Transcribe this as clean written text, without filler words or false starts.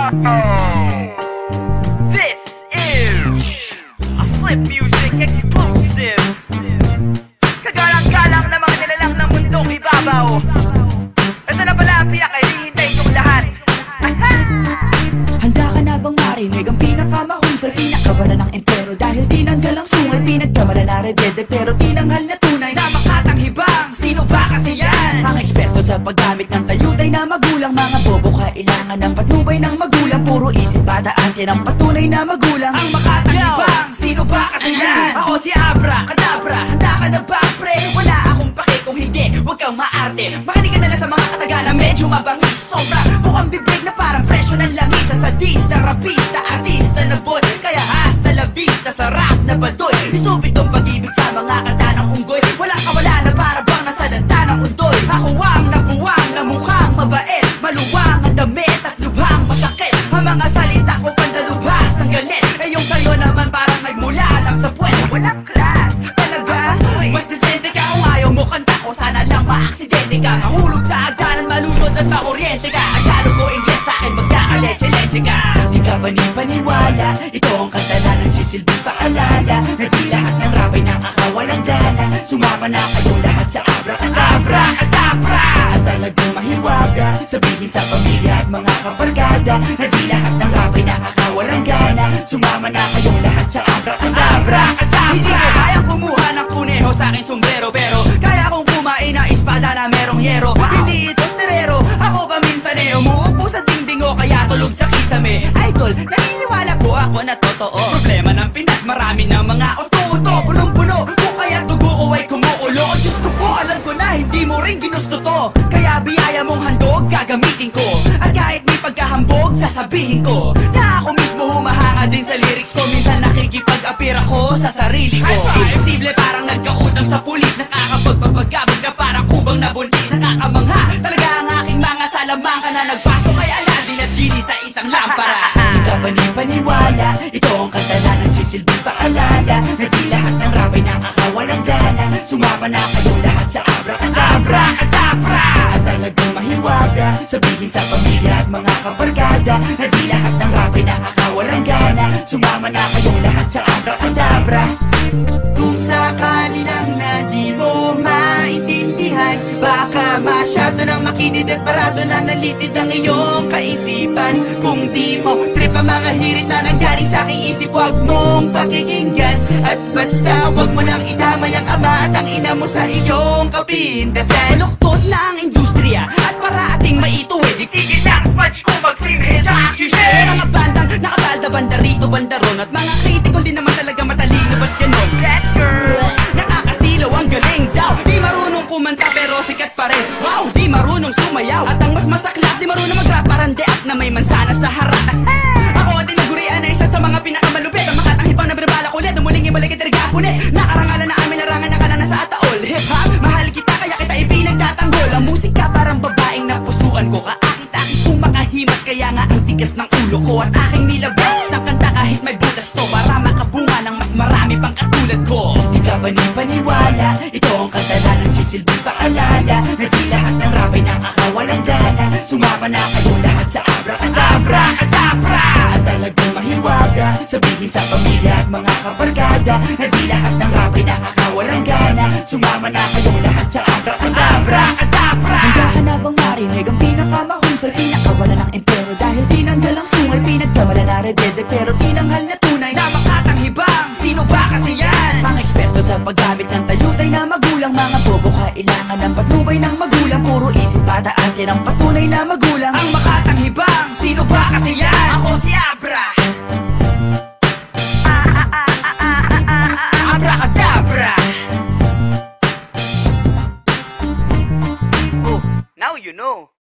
This is a Flip Music exclusive. Kagalang-galang na mga nilalang ng mundong ibabaw. Ito na pala ang pinaka-hinihintay kong lahat. Handa ka na bang marinig ang pinakamahusay, pinakabara ng entero? Dahil tinanggal ang sungay, pinagkamala na rebelde, pero tinanghal na tunay na makatanghibang. Sino ba kasi yan? Ang eksperto sa paggamit ng tayutay na magulang. Mga bobo kailangan ng patnubay ng magulang. Puro isip badaan ng patunay na magulang. Ang makatanghibang, sino ba kasi yan? Ako si Abra, Kadabra, handa ka na ba pre? Wala akong pake kung hindi, huwag kang maarte. Makinig ka na lang sa mga katagalan, medyo mabangis. Sobra, bukang bibig na parang presyo ng langis. Sa sadista, rapista, artista na boy. Kaya hasta la vista, sa rap na badoy. Estupidong pag-ibig sa mga kanta ng unggoy. Walang kawala na para bang nasa lanta ng undoy. Ako ang nabuwang na mukhang mabait, maluwang ang damit at lubhang masakit. Ang mga salita ko pandalubhas ang galit. Eh yung kayo naman parang nagmula lang sa puwet. Walang class. Talaga? Mas decente ka kung ayaw mo kanta ko. Sana lang maaksidente ka, mahulog sa agdanan, malunod at makuryente ka. Tagalog o Ingles sa'kin magkakaleche-leche ka. Di ka panipaniwala, ito ang kanta na nagsisilbing paalala. Na di lahat ng rap ay nakakawalang gana. Sumama na kayong lahat sa Abra, Kadabra. At talagang mahiwaga, sabihin sa pamilya at mga kabarkada. Na di lahat ng rap ay nakakawalang gana. Sumama na kayong lahat sa Abra, Kadabra. Hindi ko kayang kumuha ng kuneho sa aking sombrero, pero kaya kong kumain ng espada na merong yero. Hindi ito sterero, ako pa minsaneo. Muupo sa dingding o kaya tulog sa kisame. Idol, naniniwala po ako na totoo. Problema ng Pinas, marami ng mga uto-uto. Punong-puno, kung kaya dugo ko ay kumuulo. O Diyos ko po, alam ko na hindi mo rin ginusto to. Kaya biyaya mong handog, gagamitin ko. At kahit may pagkahambog, sasabihin ko na ako mismo humahanga din sa lyrics ko. Minsan nakikipag-apir ako sa sarili ko. Imposible parang nagkautang sa pulis. Nakakapagpapagabag na parang kubang nabuntis. Nakakamangha talaga ang aking mga salamangka na nagpasok kay Aladdin at Genie sa isang lampara. Di ka panipaniwala, ito ang kanta na nagsisilbing paalala. Na di lahat ng rap ay nakakawalang gana. Sumama na kayong lahat sa Abra, Kadabra. At talagang mahiwaga, sabihin sa pamilya at mga kabarkada. Na di lahat ng rap ay nakakawalang gana. Sumama na kayong lahat sa Abra, Kadabra. Kung sakali lang na di mo maintindihan, baka masyado nang makinid at parado na nalitid ang iyong kaisipan. Kung di mo trip ang mga hirit na nanggaling sa aking isip, huwag mong pakikinggan. At basta huwag mo lang idamay ang ama at ang ina mo sa iyong kapintasan. Maluktot na ang industriya at para ating maituwid, Itigil na ang sponge ko mag-film sa oxygen. mga bandang nakabalda, banda rito, banda ron. At mga kritikon din naman talaga matalino, ba't ganon? That girl. Nakakasilaw, ang galing daw. Di marunong kumanta pero sikat pa rin. Wow, di marunong sumayaw. At ang mas masaklap, di marunong mag-rap, parang deak na may mansana sa harap. Ako din nagurian na isa sa mga pinakamalupit. Ang makatanghipang na binabalak ulit, na muling ibaligit rigapunit. Nakarangalan na aming larangan na kanan sa ataol. Hip-hop, mahal kita kaya kita ipinagtatanggol. Ang musika parang babaeng napusuan ko. Kaakit-akit kung makahimas, kaya nga ang tigas ng ulo ko. At aking nilabas ang kanta kahit may butas to, para makabunga ng mas marami pang katulad ko. Di ka panipaniwala, ito ang kanta na nagsisilbing paalala. Na di lahat ng rap ay nakakawalang gana. Sumama na kayong lahat sa Abra, Kadabra. At talagang mahiwaga, sabihin sa pamilya at mga kabarkada. Na di lahat ng rap ay nakakawalang gana. Sumama na kayong lahat sa Abra, Kadabra. Handa ka na bang marinig ang pinakamahusay, pinakawala ng entero? Dahil tinanggal ang sungay, pinagkamala na rebelde, pero tinanghal na tunay na makatanghibang. Sino ba kasi yan? Mga eksperto sa paggamit ng tayutay na magulang. Mga bobo kailangan ng patnubay ng magulang. Puro isip badaan ng patunay na magulang. Ang makatanghibang, sino ba kasi yan? Ako si Abra.